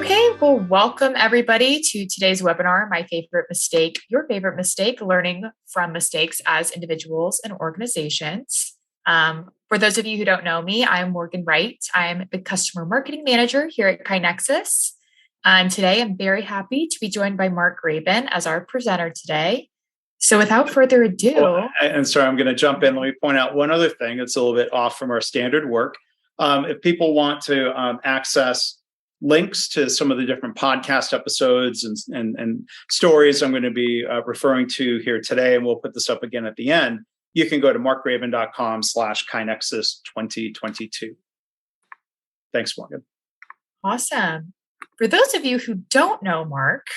Okay, well, welcome everybody to today's webinar, My Favorite Mistake, Your Favorite Mistake, Learning from Mistakes as Individuals and Organizations. For those of you who don't know me, I'm Morgan Wright. I'm the Customer Marketing Manager here at KaiNexus. And today I'm very happy to be joined by Mark Graban as our presenter today. So without further ado... And sorry, I'm going to jump in. Let me point out one other thing that's a little bit off from our standard work. If people want to access links to some of the different podcast episodes and stories I'm going to be referring to here today, and we'll put this up again at the end, you can go to markgraban.com/KaiNexus2022. Thanks, Morgan. Awesome. For those of you who don't know Mark,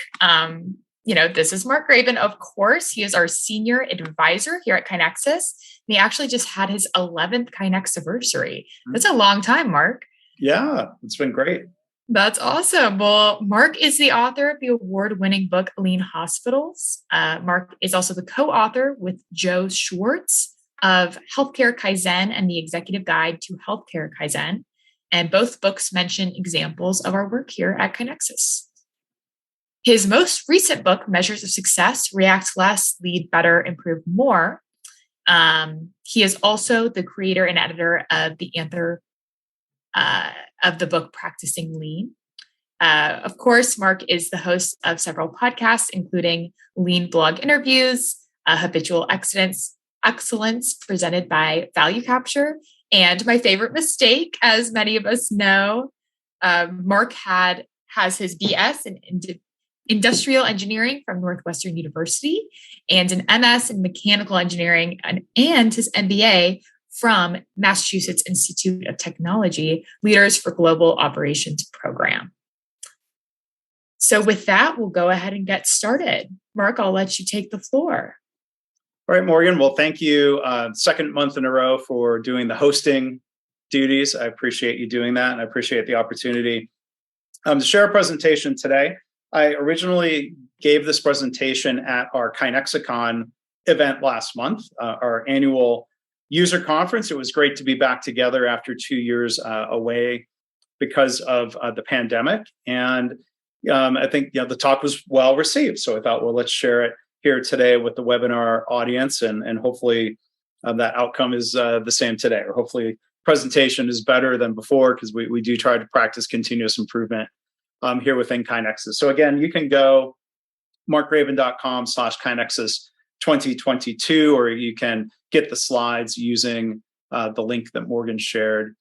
this is Mark Graban. Of course, he is our senior advisor here at KaiNexus. And he actually just had his 11th KaiNexiversary. That's a long time, Mark. Yeah, it's been great. That's awesome. Well, Mark is the author of the award-winning book, Lean Hospitals. Mark is also the co-author with Joe Swartz of Healthcare Kaizen and the Executive Guide to Healthcare Kaizen. And both books mention examples of our work here at KaiNexus. His most recent book, Measures of Success, React Less, Lead Better, Improve More. He is also the creator and editor of the book Practicing Lean. Of course, Mark is the host of several podcasts, including Lean Blog Interviews, Habitual Excellence presented by Value Capture, and My Favorite Mistake, as many of us know. Mark has his BS in Industrial Engineering from Northwestern University and an MS in Mechanical Engineering and his MBA from Massachusetts Institute of Technology, Leaders for Global Operations program. So with that, we'll go ahead and get started. Mark, I'll let you take the floor. All right, Morgan. Well, thank you. Second month in a row for doing the hosting duties. I appreciate you doing that, and I appreciate the opportunity to share a presentation today. I originally gave this presentation at our KaiNexicon event last month, our annual user conference. It was great to be back together after 2 years away because of the pandemic. And I think the talk was well received. So I thought, well, let's share it here today with the webinar audience, and hopefully that outcome is the same today, or hopefully presentation is better than before, because we do try to practice continuous improvement here within KaiNexus. So again, you can go markgraban.com/KaiNexus2022, or you can get the slides using the link that Morgan shared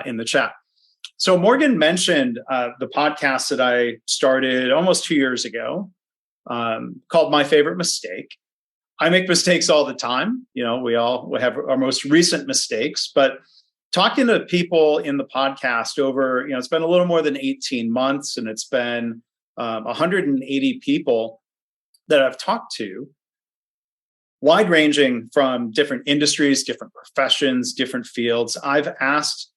in the chat. So Morgan mentioned the podcast that I started almost 2 years ago called My Favorite Mistake. I make mistakes all the time. We have our most recent mistakes, but talking to people in the podcast over, it's been a little more than 18 months, and it's been 180 people that I've talked to, wide-ranging from different industries, different professions, different fields. I've asked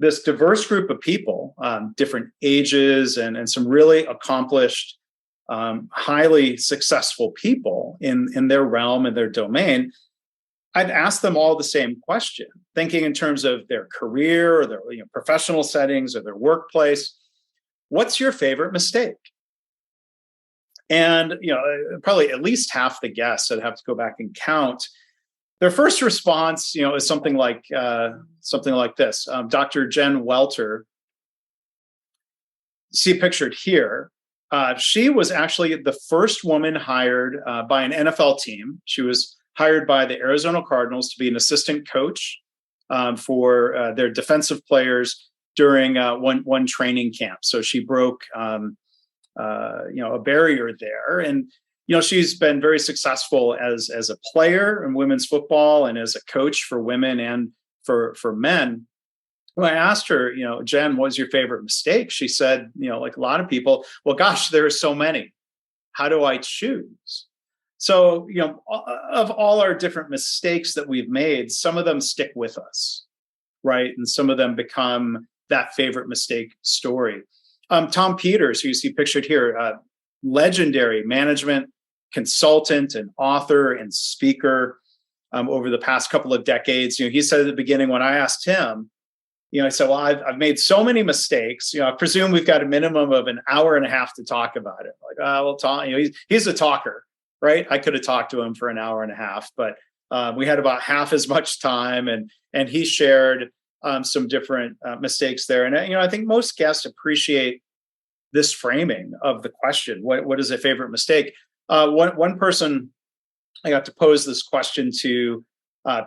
this diverse group of people, different ages, and some really accomplished, highly successful people in their realm and their domain. I've asked them all the same question, thinking in terms of their career or their professional settings or their workplace. What's your favorite mistake? And probably at least half the guests, I'd have to go back and count. Their first response, is something like this. Dr. Jen Welter, see pictured here. She was actually the first woman hired by an NFL team. She was hired by the Arizona Cardinals to be an assistant coach for their defensive players during one training camp. So she broke a barrier there, and she's been very successful as a player in women's football and as a coach for women and for men. When I asked her, Jen, what was your favorite mistake? She said, like a lot of people, well, gosh, there are so many. How do I choose? So, of all our different mistakes that we've made, some of them stick with us, right? And some of them become that favorite mistake story. Tom Peters, who you see pictured here, legendary management consultant and author and speaker over the past couple of decades. He said at the beginning, when I asked him, I said, well, I've made so many mistakes. I presume we've got a minimum of an hour and a half to talk about it. Like, we'll talk. He's a talker, right? I could have talked to him for an hour and a half, but we had about half as much time, and he shared some different mistakes there. And I think most guests appreciate this framing of the question. What is a favorite mistake? One person I got to pose this question to,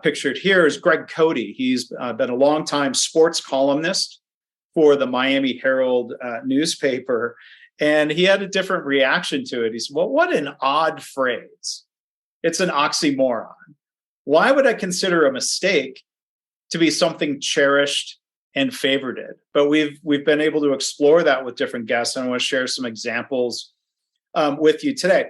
pictured here, is Greg Cody. He's been a longtime sports columnist for the Miami Herald newspaper, and he had a different reaction to it. He said, well, what an odd phrase. It's an oxymoron. Why would I consider a mistake to be something cherished and favorited? But we've been able to explore that with different guests, and I want to share some examples with you today.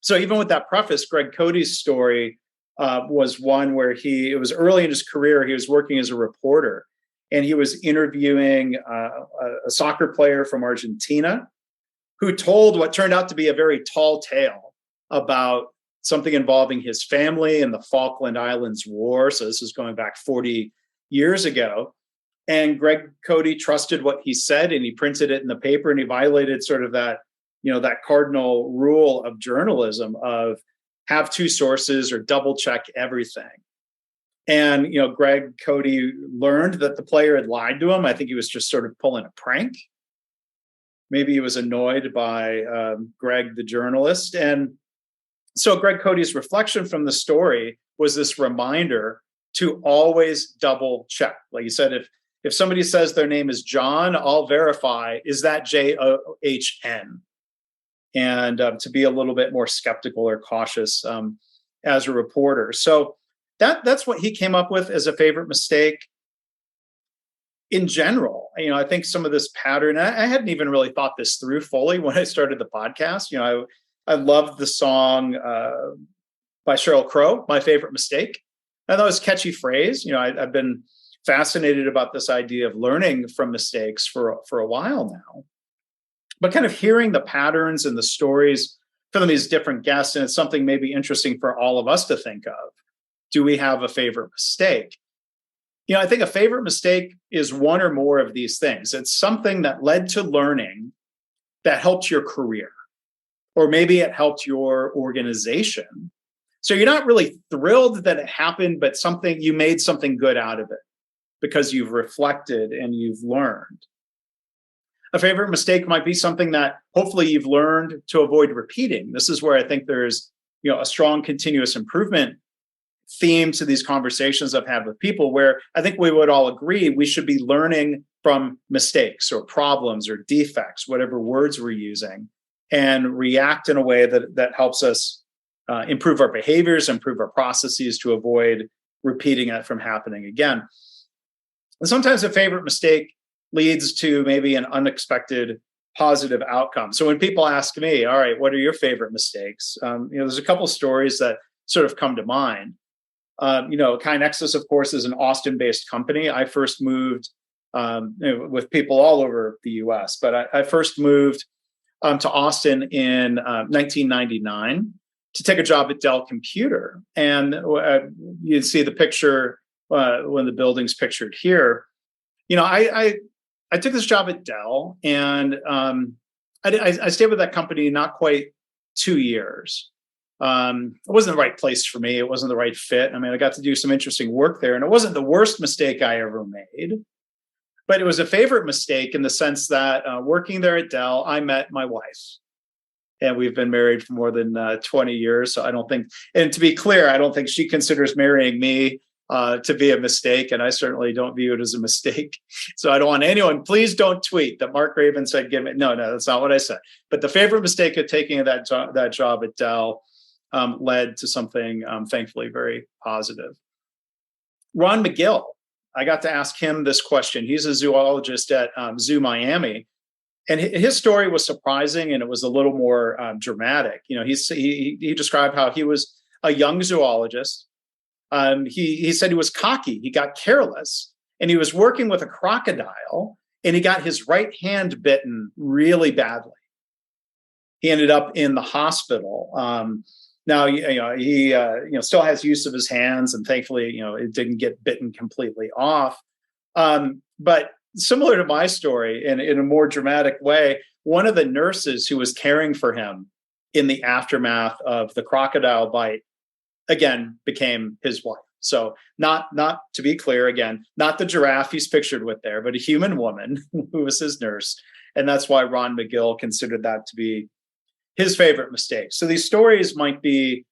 So even with that preface, Greg Cody's story was one where it was early in his career. He was working as a reporter, and he was interviewing a soccer player from Argentina who told what turned out to be a very tall tale about something involving his family and the Falkland Islands War. So this is going back 40 years ago. And Greg Cody trusted what he said, and he printed it in the paper, and he violated sort of that cardinal rule of journalism of have two sources or double check everything. And, Greg Cody learned that the player had lied to him. I think he was just sort of pulling a prank. Maybe he was annoyed by Greg, the journalist. And so Greg Cody's reflection from the story was this reminder to always double check. Like you said, if somebody says their name is John, I'll verify, is that John? And to be a little bit more skeptical or cautious as a reporter. So that's what he came up with as a favorite mistake. In general, I think some of this pattern, I hadn't even really thought this through fully when I started the podcast. I loved the song by Sheryl Crow, My Favorite Mistake. I thought it was a catchy phrase. I've been fascinated about this idea of learning from mistakes for a while now. But kind of hearing the patterns and the stories from these different guests, and it's something maybe interesting for all of us to think of. Do we have a favorite mistake? I think a favorite mistake is one or more of these things. It's something that led to learning that helped your career, or maybe it helped your organization. So you're not really thrilled that it happened, but you made something good out of it because you've reflected and you've learned. A favorite mistake might be something that hopefully you've learned to avoid repeating. This is where I think there's a strong continuous improvement theme to these conversations I've had with people, where I think we would all agree we should be learning from mistakes or problems or defects, whatever words we're using, and react in a way that helps us improve our behaviors, improve our processes to avoid repeating it from happening again. And sometimes a favorite mistake leads to maybe an unexpected positive outcome. So when people ask me, all right, what are your favorite mistakes? There's a couple stories that sort of come to mind. KaiNexus, of course, is an Austin-based company. I first moved with people all over the US, but I first moved to Austin in 1999 to take a job at Dell Computer. And you see the picture when the building's pictured here. I took this job at Dell, and I stayed with that company not quite 2 years. It wasn't the right place for me. It wasn't the right fit. I got to do some interesting work there, and it wasn't the worst mistake I ever made. But it was a favorite mistake in the sense that working there at Dell, I met my wife. And we've been married for more than 20 years. So I don't think, and to be clear, I don't think she considers marrying me to be a mistake, and I certainly don't view it as a mistake. So I don't want anyone, please don't tweet that Mark Graban said, give me, no, that's not what I said. But the favorite mistake of taking that job at Dell led to something, thankfully, very positive. Ron McGill, I got to ask him this question. He's a zoologist at Zoo Miami. And his story was surprising, and it was a little more dramatic. He described how he was a young zoologist. He said he was cocky. He got careless, and he was working with a crocodile, and he got his right hand bitten really badly. He ended up in the hospital. Now, he still has use of his hands, and thankfully, it didn't get bitten completely off. But similar to my story, in a more dramatic way, one of the nurses who was caring for him in the aftermath of the crocodile bite, again, became his wife. So not to be clear, again, not the giraffe he's pictured with there, but a human woman who was his nurse. And that's why Ron McGill considered that to be his favorite mistake. So these stories might be,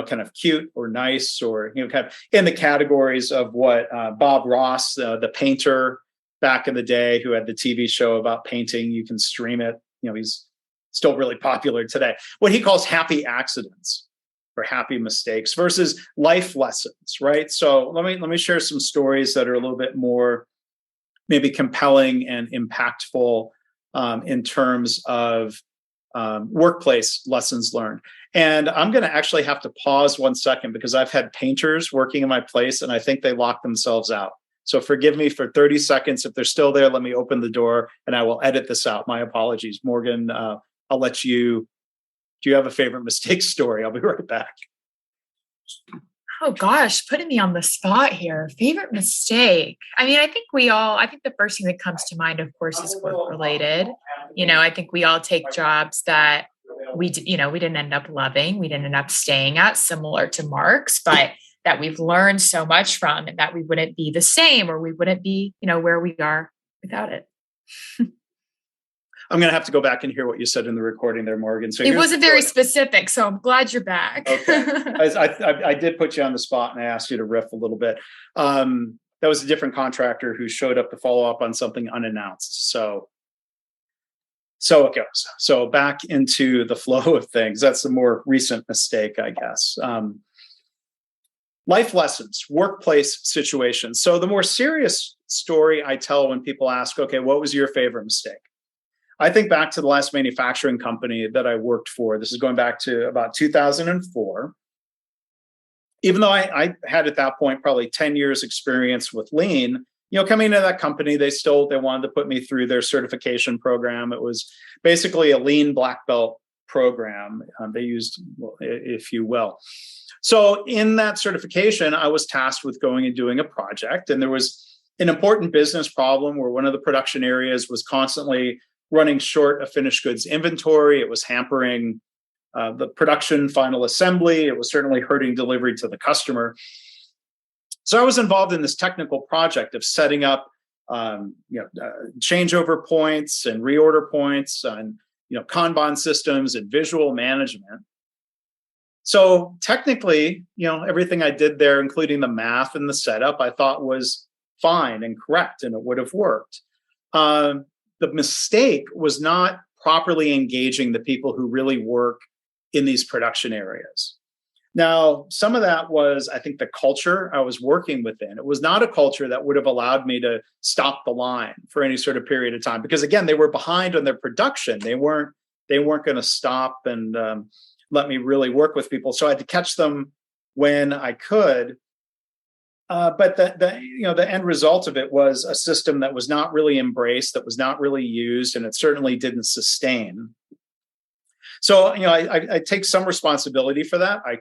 kind of cute or nice, or, kind of in the categories of what Bob Ross, the painter back in the day, who had the TV show about painting, you can stream it. He's still really popular today. What he calls happy accidents or happy mistakes versus life lessons, right? So let me share some stories that are a little bit more maybe compelling and impactful in terms of workplace lessons learned. And I'm going to actually have to pause 1 second because I've had painters working in my place and I think they locked themselves out. So forgive me for 30 seconds. If they're still there, let me open the door and I will edit this out. My apologies. Morgan, I'll let you. Do you have a favorite mistake story? I'll be right back. Oh gosh, putting me on the spot here. Favorite mistake. I mean, I think the first thing that comes to mind, of course, is work related. I think we all take jobs that we didn't end up loving. We didn't end up staying at, similar to Mark's, but that we've learned so much from, and that we wouldn't be the same, or we wouldn't be, where we are without it. I'm going to have to go back and hear what you said in the recording there, Morgan. So it wasn't very specific, so I'm glad you're back. Okay. I did put you on the spot and I asked you to riff a little bit. That was a different contractor who showed up to follow up on something unannounced. So it goes. So back into the flow of things. That's the more recent mistake, I guess. Life lessons, workplace situations. So the more serious story I tell when people ask, okay, what was your favorite mistake? I think back to the last manufacturing company that I worked for. This is going back to about 2004. Even though I had at that point probably 10 years experience with Lean, coming into that company, they wanted to put me through their certification program. It was basically a Lean black belt program they used, if you will. So in that certification, I was tasked with going and doing a project. And there was an important business problem where one of the production areas was constantly running short of finished goods inventory. It was hampering the production final assembly. It was certainly hurting delivery to the customer. So I was involved in this technical project of setting up changeover points and reorder points and Kanban systems and visual management. So technically, everything I did there, including the math and the setup, I thought was fine and correct, and it would have worked. The mistake was not properly engaging the people who really work in these production areas. Now, some of that was, I think, the culture I was working within. It was not a culture that would have allowed me to stop the line for any sort of period of time, because again, they were behind on their production. They weren't going to stop and let me really work with people. So I had to catch them when I could. But the end result of it was a system that was not really embraced, that was not really used, and it certainly didn't sustain. So, I take some responsibility for that. I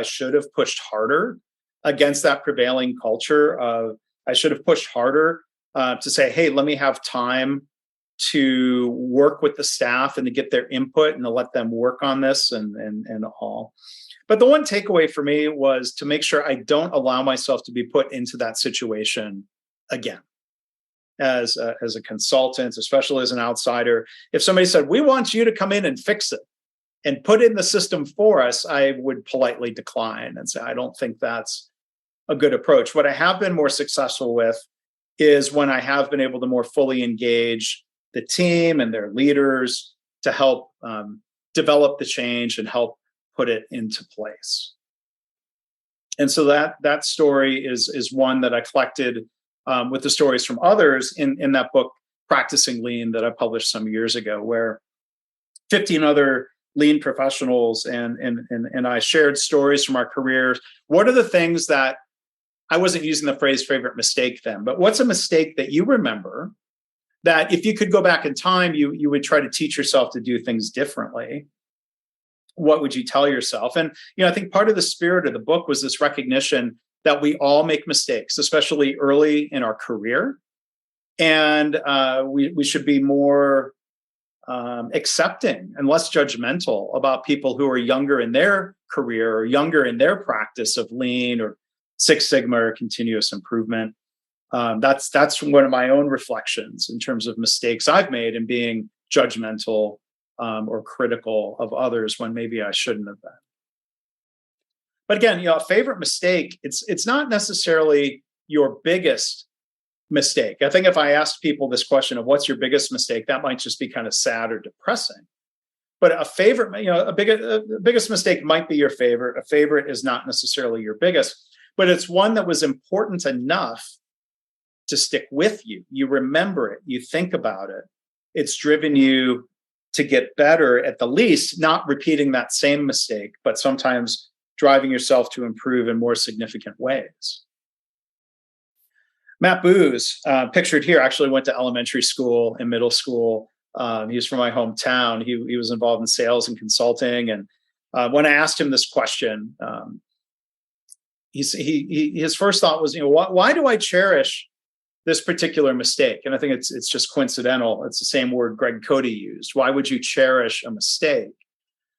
should have pushed harder against that prevailing culture of, I should have pushed harder to say, hey, let me have time to work with the staff and to get their input and to let them work on this and all. But the one takeaway for me was to make sure I don't allow myself to be put into that situation again. As a consultant, especially as an outsider, if somebody said, we want you to come in and fix it and put it in the system for us, I would politely decline and say, I don't think that's a good approach. What I have been more successful with is when I have been able to more fully engage the team and their leaders to help develop the change and help put it into place. And so that story is one that I collected with the stories from others in that book, Practicing Lean, that I published some years ago, where 15 other Lean professionals and I shared stories from our careers. What are the things that, I wasn't using the phrase favorite mistake then, but what's a mistake that you remember that if you could go back in time, you would try to teach yourself to do things differently? What would you tell yourself? And, I think part of the spirit of the book was this recognition that we all make mistakes, especially early in our career. And we should be more accepting and less judgmental about people who are younger in their career or younger in their practice of lean or Six Sigma or continuous improvement. That's one of my own reflections in terms of mistakes I've made in being judgmental or critical of others when maybe I shouldn't have been. But again, a favorite mistake, it's not necessarily your biggest mistake. I think if I asked people this question of what's your biggest mistake, that might just be kind of sad or depressing. But a favorite, biggest mistake might be your favorite. A favorite is not necessarily your biggest, but it's one that was important enough to stick with you. You remember it, you think about it. It's driven you to get better, at the least, not repeating that same mistake, but sometimes driving yourself to improve in more significant ways. Matt Booz, pictured here, actually went to elementary school and middle school. He was from my hometown. He was involved in sales and consulting. And when I asked him this question, his first thought was, why do I cherish this particular mistake? And I think it's just coincidental. It's the same word Greg Cody used. Why would you cherish a mistake?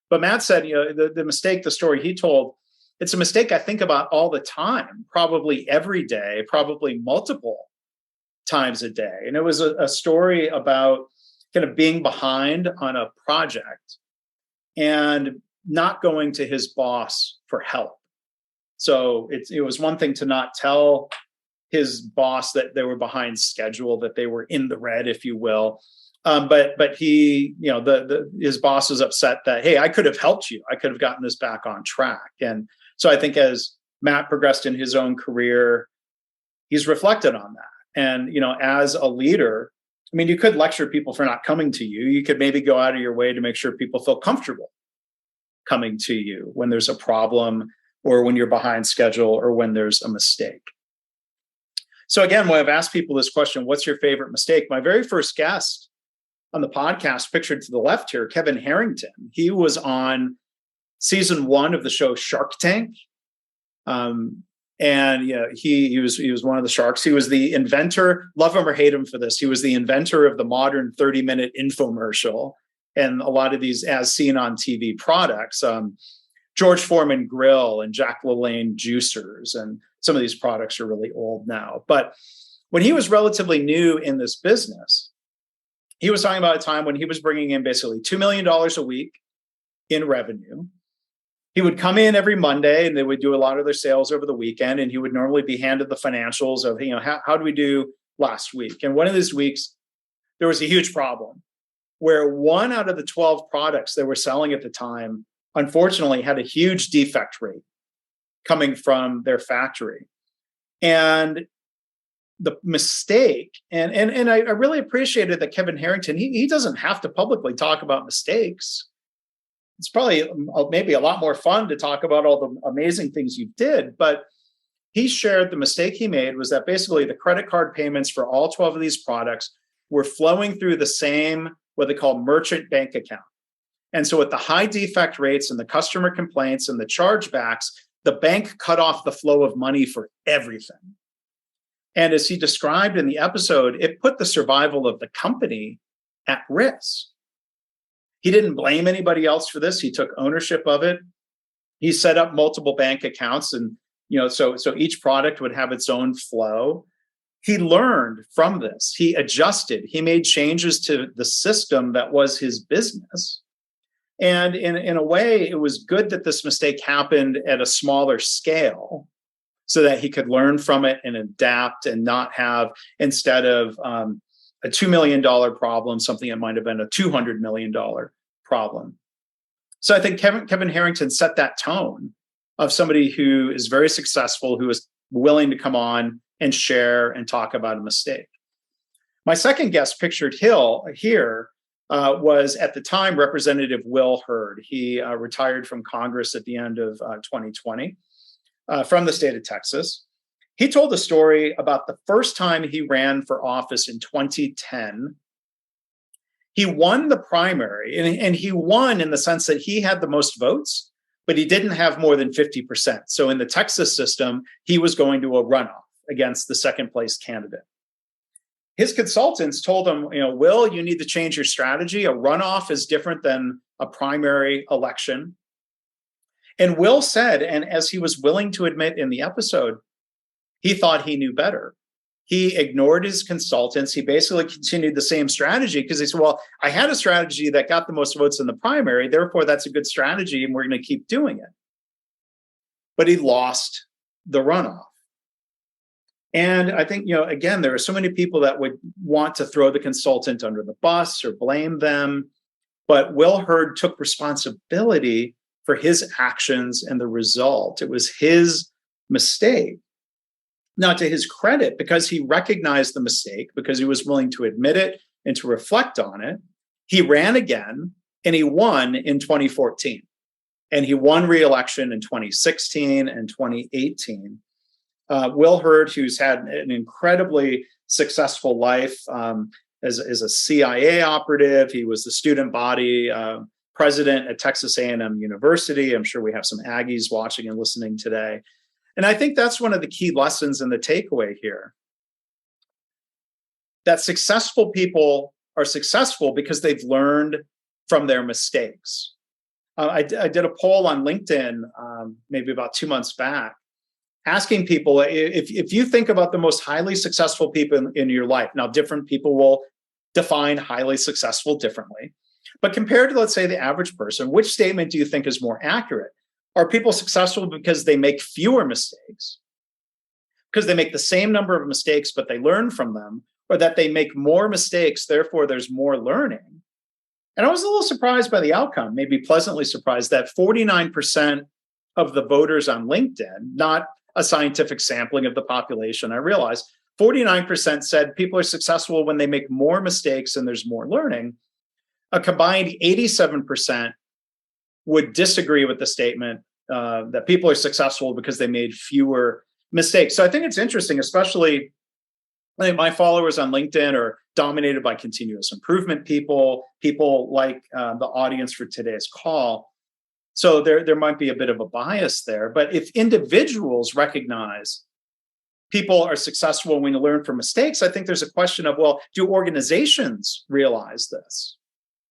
But Matt said, the mistake, the story he told, it's a mistake I think about all the time, probably every day, probably multiple times a day. And it was a story about kind of being behind on a project and not going to his boss for help. So it was one thing to not tell his boss that they were behind schedule, that they were in the red, if you will. But he, his boss was upset that, hey, I could have helped you. I could have gotten this back on track. And so I think as Matt progressed in his own career, he's reflected on that. And, as a leader, you could lecture people for not coming to you. You could maybe go out of your way to make sure people feel comfortable coming to you when there's a problem or when you're behind schedule or when there's a mistake. So again, when I've asked people this question, what's your favorite mistake? My very first guest on the podcast, pictured to the left here, Kevin Harrington. He was on season 1 of the show Shark Tank. He was one of the sharks. He was the inventor, love him or hate him for this. He was the inventor of the modern 30-minute infomercial and a lot of these as seen on TV products. George Foreman Grill and Jack LaLanne juicers. And some of these products are really old now. But when he was relatively new in this business, he was talking about a time when he was bringing in basically $2 million a week in revenue. He would come in every Monday and they would do a lot of their sales over the weekend. And he would normally be handed the financials of, how do we do last week? And one of these weeks, there was a huge problem where 1 out of the 12 products they were selling at the time, unfortunately, had a huge defect rate coming from their factory. And the mistake, and I really appreciated that Kevin Harrington, he doesn't have to publicly talk about mistakes. It's probably maybe a lot more fun to talk about all the amazing things you did, but he shared the mistake he made was that basically the credit card payments for all 12 of these products were flowing through the same, what they call merchant bank account. And so with the high defect rates and the customer complaints and the chargebacks, the bank cut off the flow of money for everything. And as he described in the episode, it put the survival of the company at risk. He didn't blame anybody else for this. He took ownership of it. He set up multiple bank accounts and, so each product would have its own flow. He learned from this. He adjusted. He made changes to the system that was his business. And in a way, it was good that this mistake happened at a smaller scale so that he could learn from it and adapt and not have, instead of a $2 million problem, something that might have been a $200 million problem. So I think Kevin Harrington set that tone of somebody who is very successful, who is willing to come on and share and talk about a mistake. My second guest pictured here was at the time Representative Will Hurd. He retired from Congress at the end of 2020 from the state of Texas. He told a story about the first time he ran for office in 2010. He won the primary, and he won in the sense that he had the most votes, but he didn't have more than 50%. So in the Texas system, he was going to a runoff against the second place candidate. his consultants told him, Will, you need to change your strategy. A runoff is different than a primary election. And Will said, and as he was willing to admit in the episode, he thought he knew better. He ignored his consultants. He basically continued the same strategy because he said, well, I had a strategy that got the most votes in the primary. Therefore, that's a good strategy and we're going to keep doing it. But he lost the runoff. And I think, again, there are so many people that would want to throw the consultant under the bus or blame them. But Will Hurd took responsibility for his actions and the result. It was his mistake. Now, to his credit, because he recognized the mistake, because he was willing to admit it and to reflect on it, he ran again and he won in 2014. And he won re-election in 2016 and 2018. Will Hurd, who's had an incredibly successful life as a CIA operative, he was the student body president at Texas A&M University. I'm sure we have some Aggies watching and listening today. And I think that's one of the key lessons and the takeaway here. That successful people are successful because they've learned from their mistakes. I did a poll on LinkedIn maybe about 2 months back, asking people if you think about the most highly successful people in your life. Now, different people will define highly successful differently. But compared to, let's say, the average person, which statement do you think is more accurate? Are people successful because they make fewer mistakes? Because they make the same number of mistakes, but they learn from them? Or that they make more mistakes, therefore there's more learning? And I was a little surprised by the outcome, maybe pleasantly surprised, that 49% of the voters on LinkedIn, not a scientific sampling of the population, I realize, 49% said people are successful when they make more mistakes and there's more learning. A combined 87% would disagree with the statement that people are successful because they made fewer mistakes. So I think it's interesting, especially my followers on LinkedIn are dominated by continuous improvement people like the audience for today's call. So there might be a bit of a bias there. But if individuals recognize people are successful when you learn from mistakes, I think there's a question of, well, do organizations realize this?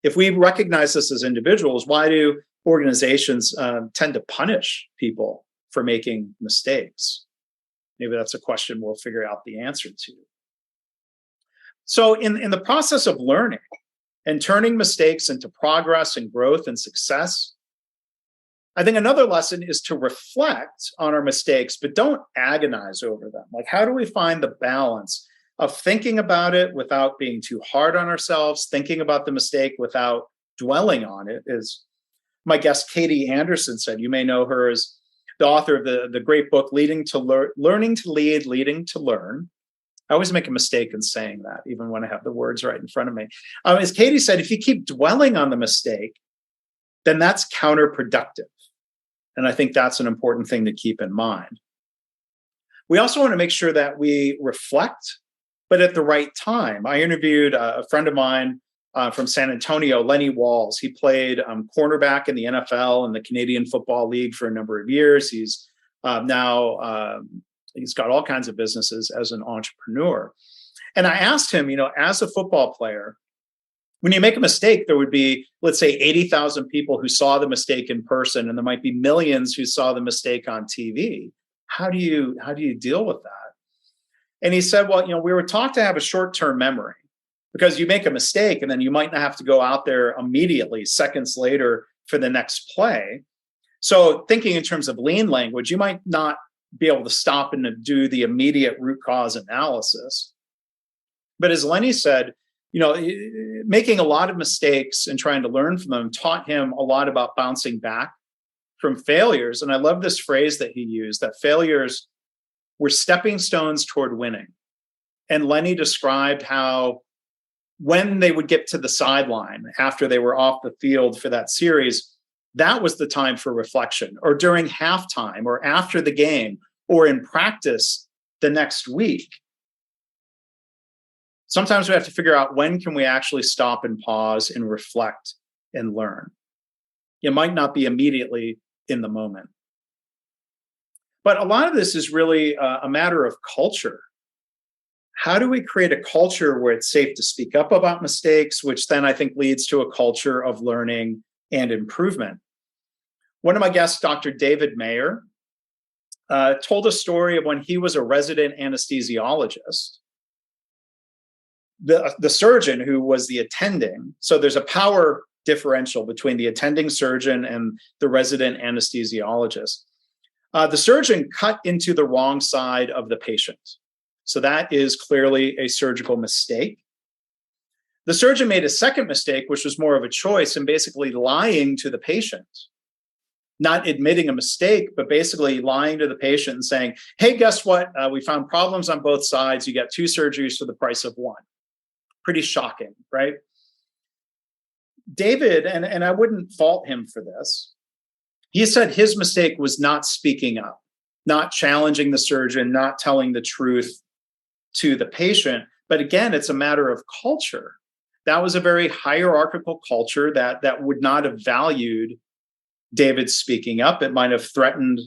If we recognize this as individuals, why do organizations tend to punish people for making mistakes? Maybe that's a question we'll figure out the answer to. So in the process of learning and turning mistakes into progress and growth and success, I think another lesson is to reflect on our mistakes, but don't agonize over them. Like, how do we find the balance of thinking about it without being too hard on ourselves, thinking about the mistake without dwelling on it? As my guest Katie Anderson said, you may know her as the author of the great book, Learning to Lead, Leading to Learn. I always make a mistake in saying that, even when I have the words right in front of me. As Katie said, if you keep dwelling on the mistake, then that's counterproductive. And I think that's an important thing to keep in mind. We also want to make sure that we reflect, but at the right time. I interviewed a friend of mine from San Antonio, Lenny Walls. He played cornerback in the NFL and the Canadian Football League for a number of years. He's now he's got all kinds of businesses as an entrepreneur. And I asked him, as a football player, when you make a mistake, there would be, let's say, 80,000 people who saw the mistake in person, and there might be millions who saw the mistake on TV. How do you deal with that? And he said, well, we were taught to have a short-term memory, because you make a mistake and then you might not have to go out there immediately, seconds later, for the next play. So thinking in terms of lean language, you might not be able to stop and do the immediate root cause analysis. But as Lenny said, making a lot of mistakes and trying to learn from them taught him a lot about bouncing back from failures. And I love this phrase that he used, that failures were stepping stones toward winning. And Lenny described how when they would get to the sideline after they were off the field for that series, that was the time for reflection, or during halftime, or after the game, or in practice the next week. Sometimes we have to figure out, when can we actually stop and pause and reflect and learn? It might not be immediately in the moment. But a lot of this is really a matter of culture. how do we create a culture where it's safe to speak up about mistakes, which then I think leads to a culture of learning and improvement? One of my guests, Dr. David Mayer, told a story of when he was a resident anesthesiologist. The surgeon who was the attending, so there's a power differential between the attending surgeon and the resident anesthesiologist. The surgeon cut into the wrong side of the patient. So that is clearly a surgical mistake. The surgeon made a second mistake, which was more of a choice, and basically lying to the patient. Not admitting a mistake, but basically lying to the patient and saying, hey, guess what? We found problems on both sides. You got 2 surgeries for the price of 1. Pretty shocking, right? David, and I wouldn't fault him for this, he said his mistake was not speaking up, not challenging the surgeon, not telling the truth to the patient. But again, it's a matter of culture. That was a very hierarchical culture that would not have valued David speaking up. It might have threatened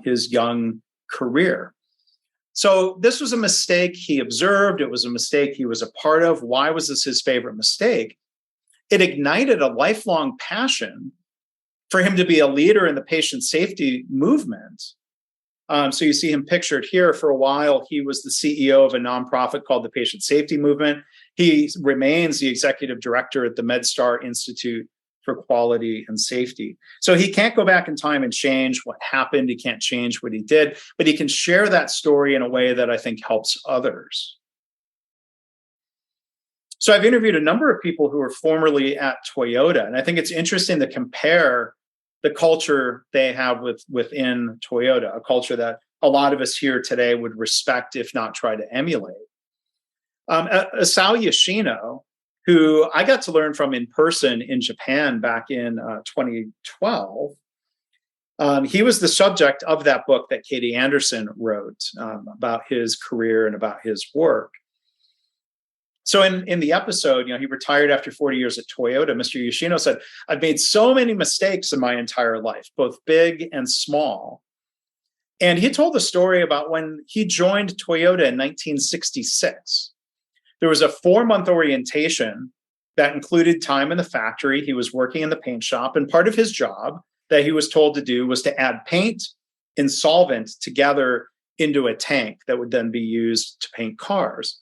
his young career. So this was a mistake he observed. It was a mistake he was a part of. Why was this his favorite mistake? It ignited a lifelong passion for him to be a leader in the patient safety movement. So you see him pictured here. For a while, he was the CEO of a nonprofit called the Patient Safety Movement. He remains the executive director at the MedStar Institute for Quality and Safety. So he can't go back in time and change what happened. He can't change what he did, but he can share that story in a way that I think helps others. So I've interviewed a number of people who were formerly at Toyota, and I think it's interesting to compare the culture they have within Toyota, a culture that a lot of us here today would respect, if not try to emulate. Asao Yoshino, who I got to learn from in person in Japan back in 2012, he was the subject of that book that Katie Anderson wrote about his career and about his work. So in the episode, he retired after 40 years at Toyota. Mr. Yoshino said, I've made so many mistakes in my entire life, both big and small. And he told a story about when he joined Toyota in 1966. There was a 4-month orientation that included time in the factory. He was working in the paint shop, and part of his job that he was told to do was to add paint and solvent together into a tank that would then be used to paint cars.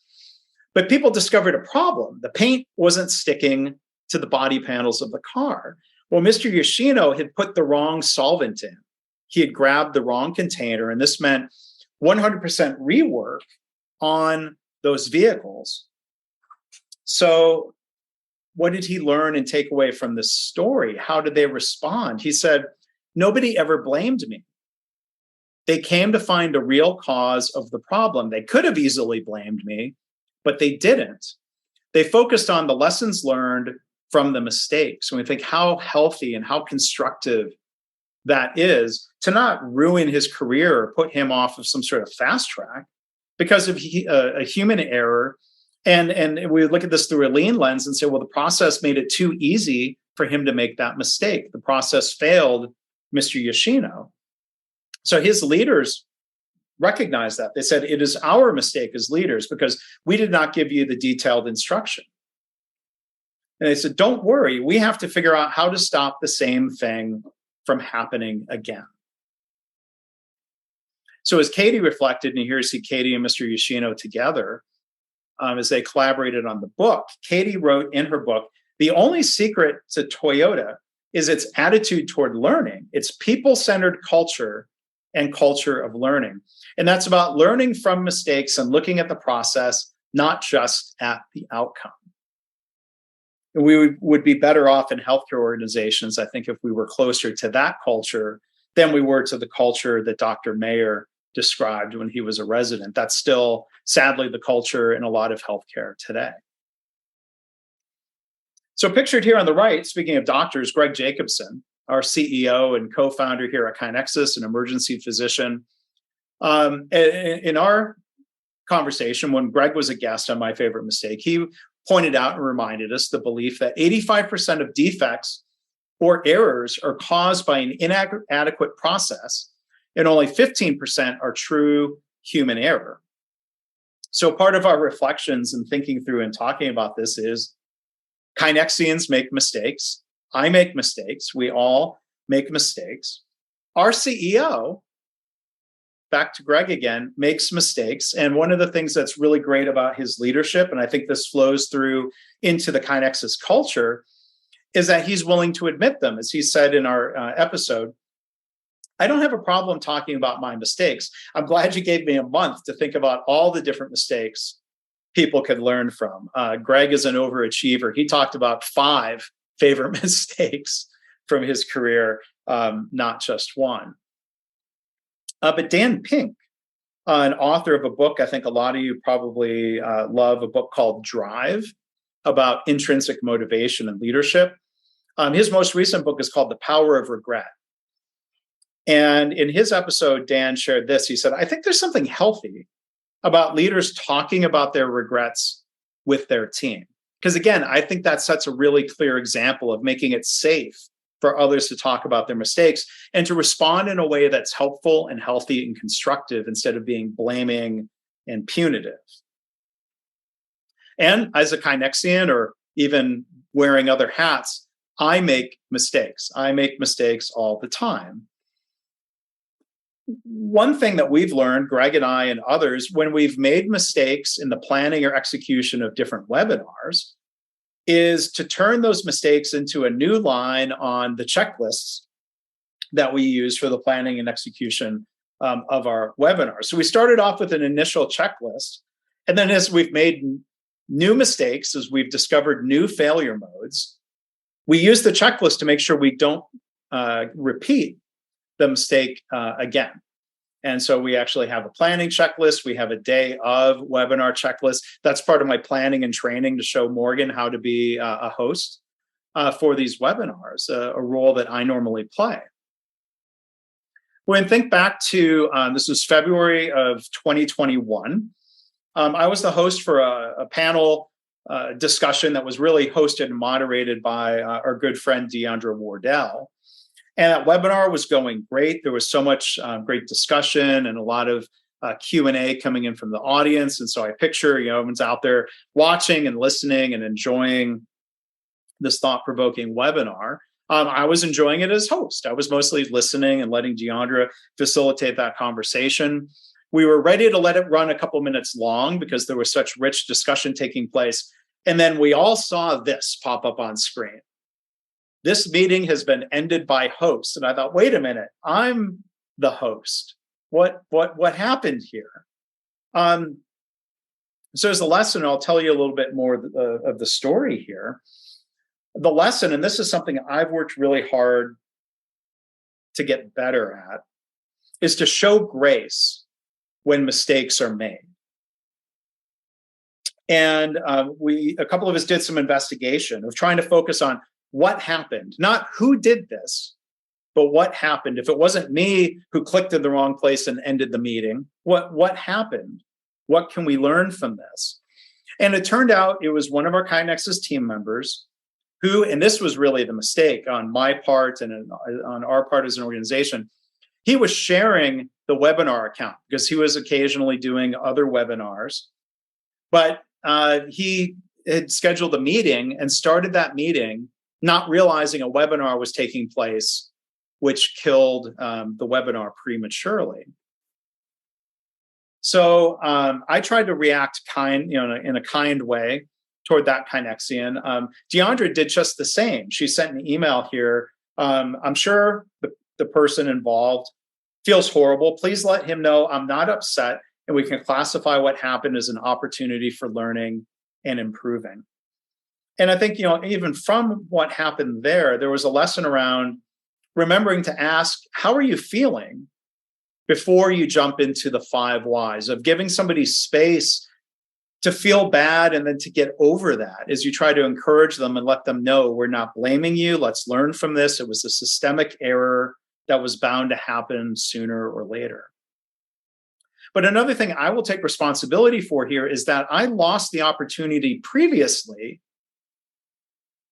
But people discovered a problem. The paint wasn't sticking to the body panels of the car. Well, Mr. Yoshino had put the wrong solvent in. He had grabbed the wrong container, and this meant 100% rework on those vehicles. So what did he learn and take away from this story? How did they respond? He said, nobody ever blamed me. They came to find a real cause of the problem. They could have easily blamed me, but they didn't. They focused on the lessons learned from the mistakes. And we think how healthy and how constructive that is to not ruin his career or put him off of some sort of fast track because of a human error. And we look at this through a lean lens and say, well, the process made it too easy for him to make that mistake. The process failed Mr. Yoshino. So his leaders recognized that. They said, it is our mistake as leaders because we did not give you the detailed instruction. And they said, don't worry, we have to figure out how to stop the same thing from happening again. So as Katie reflected, and here you see Katie and Mr. Yoshino together, as they collaborated on the book, Katie wrote in her book, the only secret to Toyota is its attitude toward learning, its people-centered culture and culture of learning. And that's about learning from mistakes and looking at the process, not just at the outcome. And we would be better off in healthcare organizations, I think, if we were closer to that culture than we were to the culture that Dr. Mayer described when he was a resident. That's still, sadly, the culture in a lot of healthcare today. So pictured here on the right, speaking of doctors, Greg Jacobson, our CEO and co-founder here at KaiNexus, an emergency physician. In our conversation, when Greg was a guest on My Favorite Mistake, he pointed out and reminded us the belief that 85% of defects or errors are caused by an inadequate process, and only 15% are true human error. So part of our reflections and thinking through and talking about this is KaiNexians make mistakes. I make mistakes. We all make mistakes. Our CEO, back to Greg again, makes mistakes. And one of the things that's really great about his leadership, and I think this flows through into the KaiNexus culture, is that he's willing to admit them. As he said in our episode, I don't have a problem talking about my mistakes. I'm glad you gave me a month to think about all the different mistakes people could learn from. Greg is an overachiever. He talked about 5 favorite mistakes from his career, not just one. But Dan Pink, an author of a book I think a lot of you probably love, a book called Drive, about intrinsic motivation and leadership. His most recent book is called The Power of Regret. And in his episode, Dan shared this. He said, I think there's something healthy about leaders talking about their regrets with their team. Because again, I think that sets a really clear example of making it safe for others to talk about their mistakes and to respond in a way that's helpful and healthy and constructive instead of being blaming and punitive. And as a KaiNexian, or even wearing other hats, I make mistakes. I make mistakes all the time. One thing that we've learned, Greg and I and others, when we've made mistakes in the planning or execution of different webinars, is to turn those mistakes into a new line on the checklists that we use for the planning and execution of our webinars. So we started off with an initial checklist. And then as we've made new mistakes, as we've discovered new failure modes, we use the checklist to make sure we don't repeat the mistake again. And so we actually have a planning checklist. We have a day of webinar checklist. That's part of my planning and training to show Morgan how to be a host for these webinars, a role that I normally play. When I think back to, this was February of 2021, I was the host for a panel discussion that was really hosted and moderated by our good friend Deandra Wardell. And that webinar was going great. There was so much great discussion and a lot of Q&A coming in from the audience. And so I picture, everyone's out there watching and listening and enjoying this thought-provoking webinar. I was enjoying it as host. I was mostly listening and letting Deandra facilitate that conversation. We were ready to let it run a couple minutes long because there was such rich discussion taking place. And then we all saw this pop up on screen. This meeting has been ended by host. And I thought, wait a minute, I'm the host. What happened here? So as a lesson, I'll tell you a little bit more of the story here. The lesson, and this is something I've worked really hard to get better at, is to show grace when mistakes are made. And a couple of us did some investigation of trying to focus on what happened, not who did this, but what happened. If it wasn't me who clicked in the wrong place and ended the meeting, what happened? What can we learn from this? And it turned out it was one of our KaiNexus team members who, and this was really the mistake on my part and on our part as an organization, he was sharing the webinar account because he was occasionally doing other webinars, but he had scheduled a meeting and started that meeting not realizing a webinar was taking place, which killed the webinar prematurely. So I tried to react in a kind way toward that KaiNexian. Deandra did just the same. She sent an email here. I'm sure the person involved feels horrible. Please let him know I'm not upset, and we can classify what happened as an opportunity for learning and improving. And I think, even from what happened there was a lesson around remembering to ask, how are you feeling before you jump into the 5 whys of giving somebody space to feel bad and then to get over that as you try to encourage them and let them know we're not blaming you. Let's learn from this. It was a systemic error that was bound to happen sooner or later. But another thing I will take responsibility for here is that I lost the opportunity previously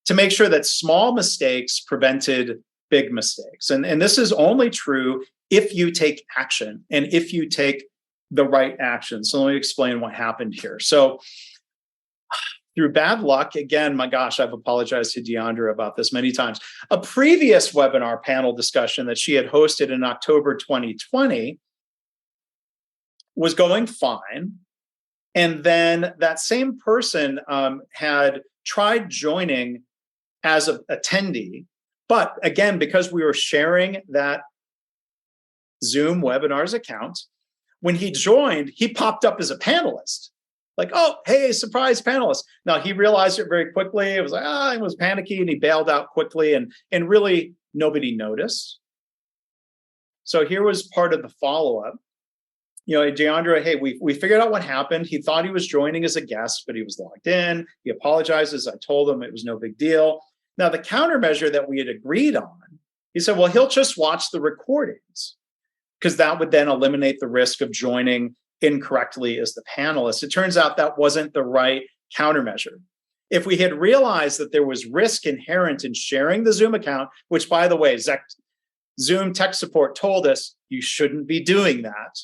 to make sure that small mistakes prevented big mistakes. And this is only true if you take action and if you take the right action. So let me explain what happened here. So through bad luck, again, my gosh, I've apologized to Deandra about this many times. A previous webinar panel discussion that she had hosted in October 2020 was going fine. And then that same person had tried joining as an attendee. But again, because we were sharing that Zoom webinars account, when he joined, he popped up as a panelist. Like, oh, hey, surprise panelist. Now, he realized it very quickly. It was like, he was panicky, and he bailed out quickly, and really nobody noticed. So here was part of the follow-up. Deandra, hey, we figured out what happened. He thought he was joining as a guest, but he was logged in. He apologizes. I told him it was no big deal. Now, the countermeasure that we had agreed on, he said, well, he'll just watch the recordings, because that would then eliminate the risk of joining incorrectly as the panelist. It turns out that wasn't the right countermeasure. If we had realized that there was risk inherent in sharing the Zoom account, which, by the way, Zoom tech support told us you shouldn't be doing that,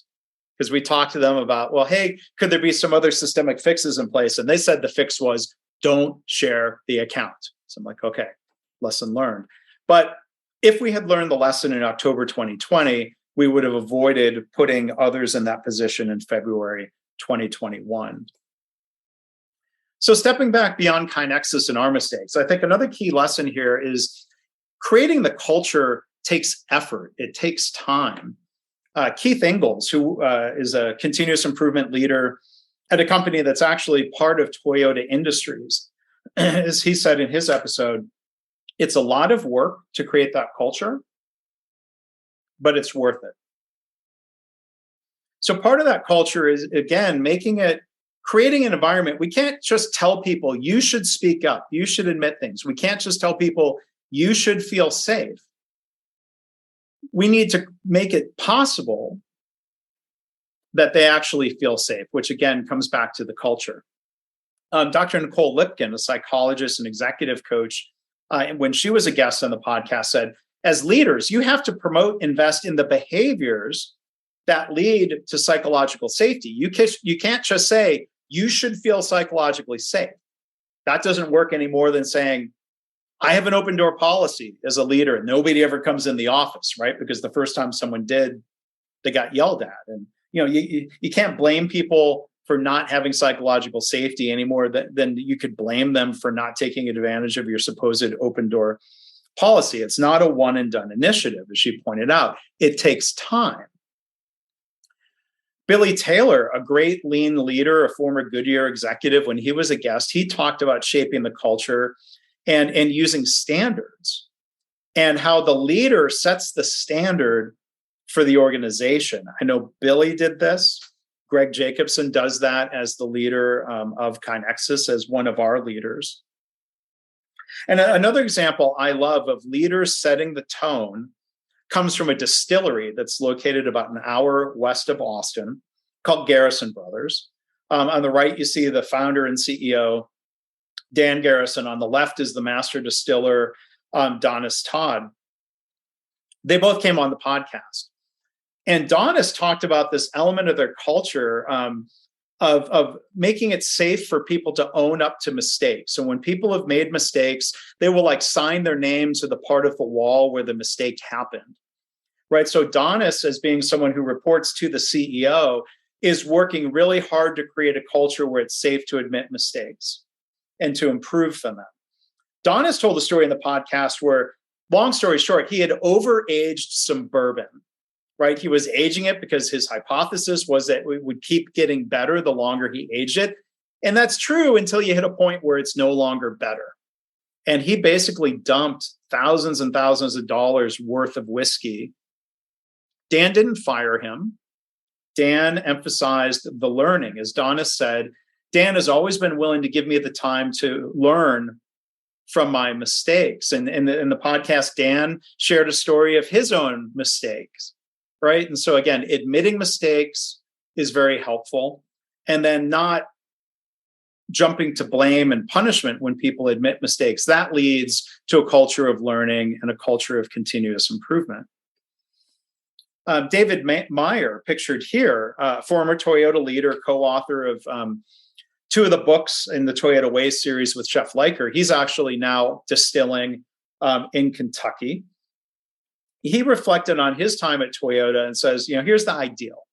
because we talked to them about, well, hey, could there be some other systemic fixes in place? And they said the fix was don't share the account. So I'm like, okay, lesson learned. But if we had learned the lesson in October 2020, we would have avoided putting others in that position in February 2021. So stepping back beyond KaiNexus and our mistakes, I think another key lesson here is creating the culture takes effort. It takes time. Keith Ingalls, who is a continuous improvement leader at a company that's actually part of Toyota Industries, as he said in his episode, it's a lot of work to create that culture, but it's worth it. So part of that culture is, again, creating an environment. We can't just tell people you should speak up, you should admit things. We can't just tell people you should feel safe. We need to make it possible that they actually feel safe, which again comes back to the culture. Dr. Nicole Lipkin, a psychologist and executive coach, when she was a guest on the podcast, said, as leaders, you have to invest in the behaviors that lead to psychological safety. You can't just say, you should feel psychologically safe. That doesn't work any more than saying, I have an open door policy as a leader, and nobody ever comes in the office, right? Because the first time someone did, they got yelled at. And you can't blame people for not having psychological safety any more than you could blame them for not taking advantage of your supposed open door policy. It's not a one and done initiative, as she pointed out. It takes time. Billy Taylor, a great lean leader, a former Goodyear executive, when he was a guest, he talked about shaping the culture and using standards, and how the leader sets the standard for the organization. I know Billy did this. Greg Jacobson does that as the leader of KaiNexus, as one of our leaders. And another example I love of leaders setting the tone comes from a distillery that's located about an hour west of Austin called Garrison Brothers. On the right, you see the founder and CEO, Dan Garrison. On the left is the master distiller, Donis Todd. They both came on the podcast. And Donis talked about this element of their culture of making it safe for people to own up to mistakes. So when people have made mistakes, they will sign their name to the part of the wall where the mistake happened, right? So Donis, as being someone who reports to the CEO, is working really hard to create a culture where it's safe to admit mistakes and to improve from them. Donis told a story in the podcast where, long story short, he had overaged some bourbon. Right? He was aging it because his hypothesis was that it would keep getting better the longer he aged it. And that's true until you hit a point where it's no longer better. And he basically dumped thousands and thousands of dollars worth of whiskey. Dan didn't fire him. Dan emphasized the learning. As Donis said, Dan has always been willing to give me the time to learn from my mistakes. And in the podcast, Dan shared a story of his own mistakes. Right. And so, again, admitting mistakes is very helpful. And then not jumping to blame and punishment when people admit mistakes. That leads to a culture of learning and a culture of continuous improvement. David Meyer, pictured here, former Toyota leader, co-author of two of the books in the Toyota Way series with Chef Liker. He's actually now distilling in Kentucky. He reflected on his time at Toyota and says, here's the ideal,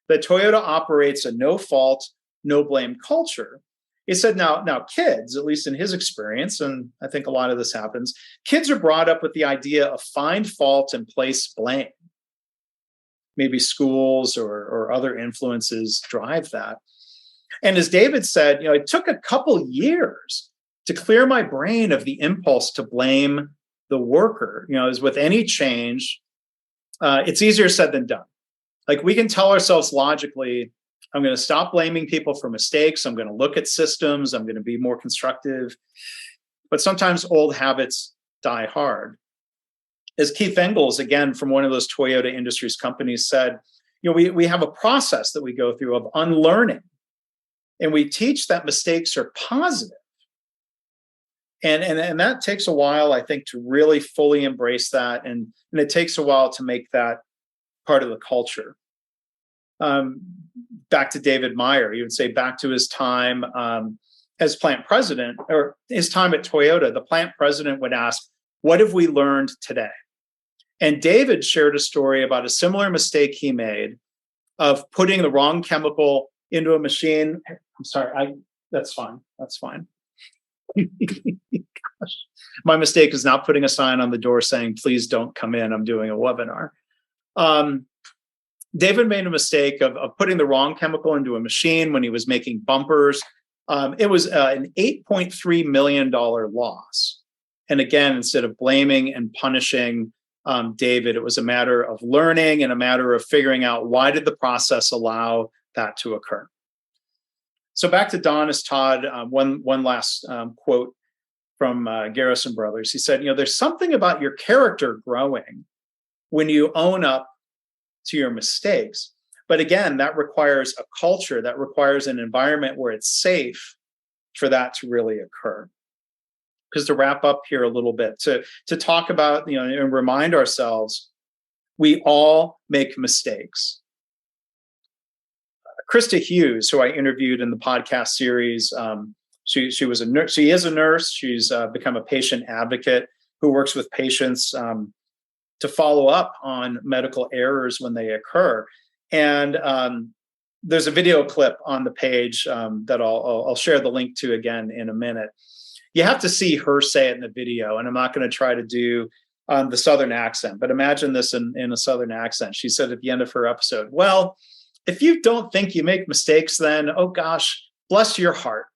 that Toyota operates a no-fault, no-blame culture. He said, now kids, at least in his experience, and I think a lot of this happens, kids are brought up with the idea of find fault and place blame. Maybe schools or other influences drive that. And as David said, it took a couple years to clear my brain of the impulse to blame the worker. As with any change, it's easier said than done. Like, we can tell ourselves logically, I'm going to stop blaming people for mistakes. I'm going to look at systems. I'm going to be more constructive. But sometimes old habits die hard. As Keith Engels, again, from one of those Toyota Industries companies, said, we have a process that we go through of unlearning. And we teach that mistakes are positive. And that takes a while, I think, to really fully embrace that. And it takes a while to make that part of the culture. Back to David Meyer, he would say back to his time as plant president, or his time at Toyota, the plant president would ask, what have we learned today? And David shared a story about a similar mistake he made of putting the wrong chemical into a machine. I'm sorry, that's fine. That's fine. Gosh. My mistake is not putting a sign on the door saying, please don't come in, I'm doing a webinar. David made a mistake of putting the wrong chemical into a machine when he was making bumpers. It was an $8.3 million loss. And again, instead of blaming and punishing David, it was a matter of learning and a matter of figuring out, why did the process allow that to occur? So back to Don Todd, one last quote from Garrison Brothers. He said, there's something about your character growing when you own up to your mistakes. But again, that requires a culture, that requires an environment where it's safe for that to really occur. Because to wrap up here a little bit, to talk about, and remind ourselves, we all make mistakes. Krista Hughes, who I interviewed in the podcast series, she was a nurse. She is a nurse. She's become a patient advocate who works with patients to follow up on medical errors when they occur. And there's a video clip on the page that I'll share the link to again in a minute. You have to see her say it in the video, and I'm not going to try to do the Southern accent, but imagine this in a Southern accent. She said at the end of her episode, well, if you don't think you make mistakes, then, oh gosh, bless your heart.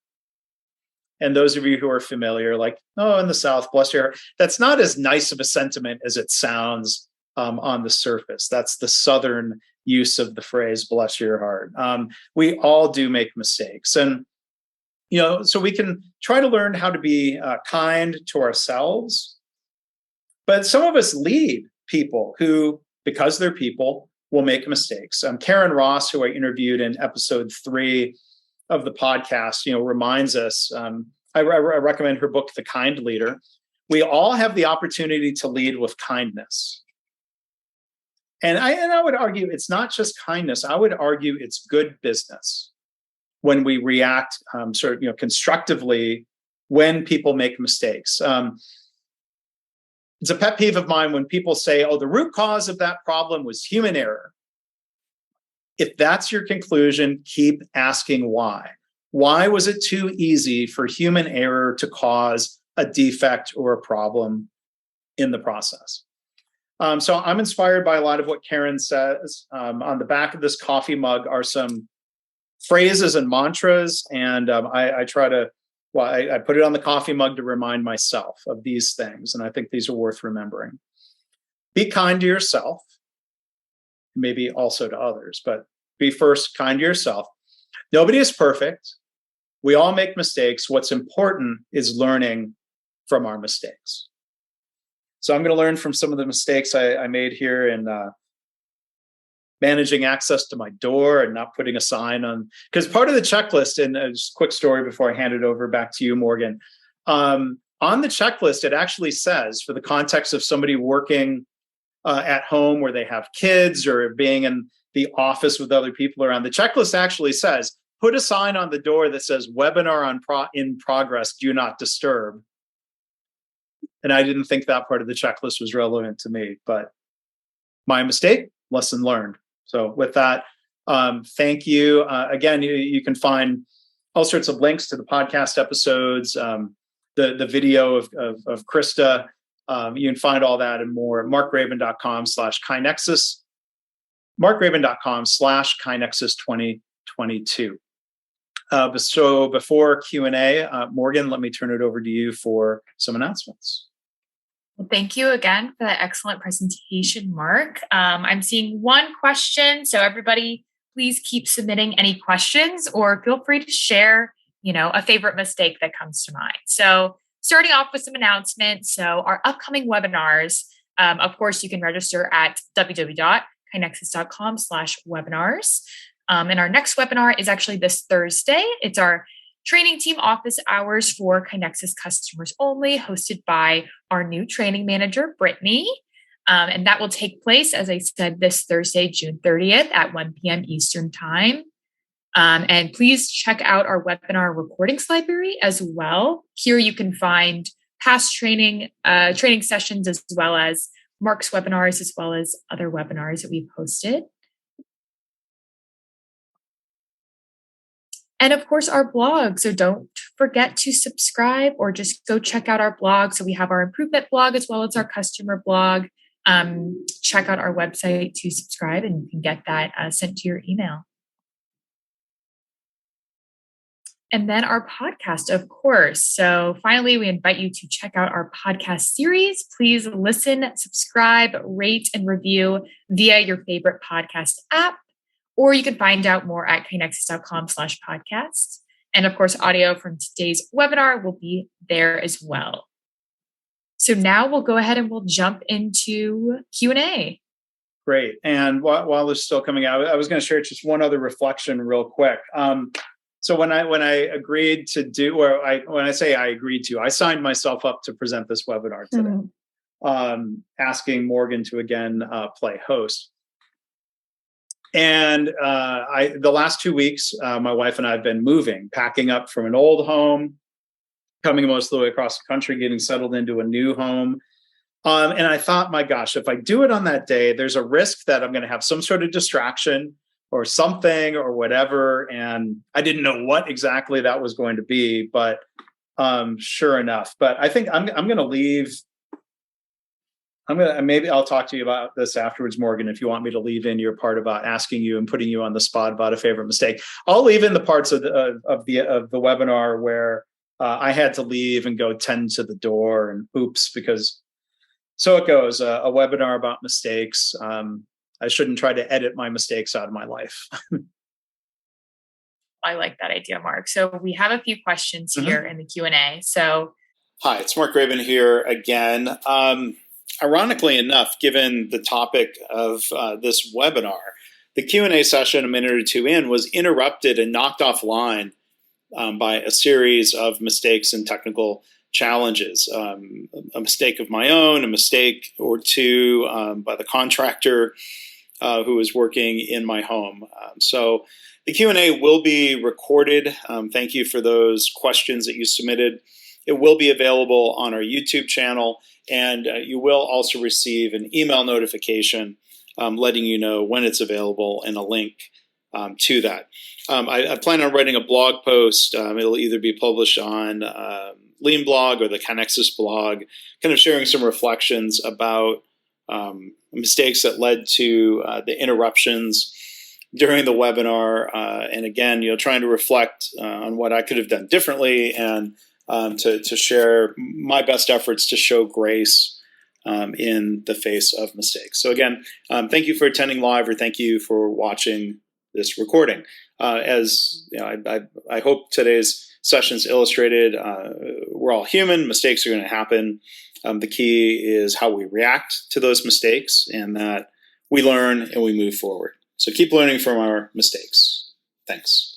And those of you who are familiar, like, oh, in the South, bless your heart. That's not as nice of a sentiment as it sounds on the surface. That's the Southern use of the phrase, bless your heart. We all do make mistakes. And, so we can try to learn how to be kind to ourselves. But some of us lead people who, because they're people, will make mistakes. Karen Ross, who I interviewed in episode 3 of the podcast, reminds us, I recommend her book, The Kind Leader. We all have the opportunity to lead with kindness. And I would argue it's not just kindness. I would argue it's good business when we react constructively when people make mistakes. It's a pet peeve of mine when people say, oh, the root cause of that problem was human error. If that's your conclusion, keep asking why. Why was it too easy for human error to cause a defect or a problem in the process? So I'm inspired by a lot of what Karen says. On the back of this coffee mug are some phrases and mantras, and I try to, I put it on the coffee mug to remind myself of these things, and I think these are worth remembering. Be kind to yourself, maybe also to others, but be first kind to yourself. Nobody is perfect. We all make mistakes. What's important is learning from our mistakes. So I'm going to learn from some of the mistakes I made here in managing access to my door and not putting a sign on, because part of the checklist, and just a quick story before I hand it over back to you, Morgan, on the checklist, it actually says, for the context of somebody working at home where they have kids or being in the office with other people around. The checklist actually says, put a sign on the door that says webinar in progress, do not disturb. And I didn't think that part of the checklist was relevant to me, but my mistake, lesson learned. So with that, thank you. Again, you can find all sorts of links to the podcast episodes, the video of Krista. You can find all that and more at markgraban.com/KaiNexus, markgraban.com/KaiNexus2022. So before Q&A, Morgan, let me turn it over to you for some announcements. Well, thank you again for that excellent presentation, Mark. I'm seeing one question, so everybody, please keep submitting any questions or feel free to share, a favorite mistake that comes to mind. So starting off with some announcements. So our upcoming webinars, of course, you can register at www.kainexus.com/webinars. And our next webinar is actually this Thursday. It's our training team office hours for KaiNexus customers only, hosted by our new training manager, Brittany. And that will take place, as I said, this Thursday, June 30th at 1 p.m. Eastern Time. And please check out our webinar recordings library as well. Here you can find past training sessions, as well as Mark's webinars, as well as other webinars that we've hosted. And of course, our blog. So don't forget to subscribe or just go check out our blog. So we have our improvement blog as well as our customer blog. Check out our website to subscribe and you can get that sent to your email. And then our podcast, of course. So finally, we invite you to check out our podcast series. Please listen, subscribe, rate, and review via your favorite podcast app. Or you can find out more at kainexus.com/podcast. And of course, audio from today's webinar will be there as well. So now we'll go ahead and we'll jump into Q&A. Great. And while this is still coming out, I was going to share just one other reflection real quick. So when I agreed to do, or when I say I agreed to, I signed myself up to present this webinar today, asking Morgan to again play host. And the last 2 weeks, my wife and I have been moving, packing up from an old home, coming most of the way across the country, getting settled into a new home. And I thought, my gosh, if I do it on that day, there's a risk that I'm going to have some sort of distraction or something or whatever. And I didn't know what exactly that was going to be, but sure enough. But I think I'm going to leave. Maybe I'll talk to you about this afterwards, Morgan, if you want me to leave in your part about asking you and putting you on the spot about a favorite mistake. I'll leave in the parts of the webinar where I had to leave and go tend to the door and oops, because so it goes, a webinar about mistakes. I shouldn't try to edit my mistakes out of my life. I like that idea, Mark. So we have a few questions here in the Q&A. So, hi, it's Mark Graban here again. Ironically enough, given the topic of this webinar, the Q&A session a minute or two in was interrupted and knocked offline by a series of mistakes and technical challenges. A mistake of my own, a mistake or two by the contractor who was working in my home. So the Q&A will be recorded. Thank you for those questions that you submitted. It will be available on our YouTube channel, and you will also receive an email notification letting you know when it's available and a link to that. I plan on writing a blog post. It'll either be published on Lean blog or the KaiNexus blog, kind of sharing some reflections about mistakes that led to the interruptions during the webinar. And again, trying to reflect on what I could have done differently and to share my best efforts to show grace in the face of mistakes. So again, thank you for attending live, or thank you for watching this recording. As you know, I hope today's sessions illustrated we're all human. Mistakes are going to happen. The key is how we react to those mistakes, and that we learn and we move forward. So keep learning from our mistakes. Thanks.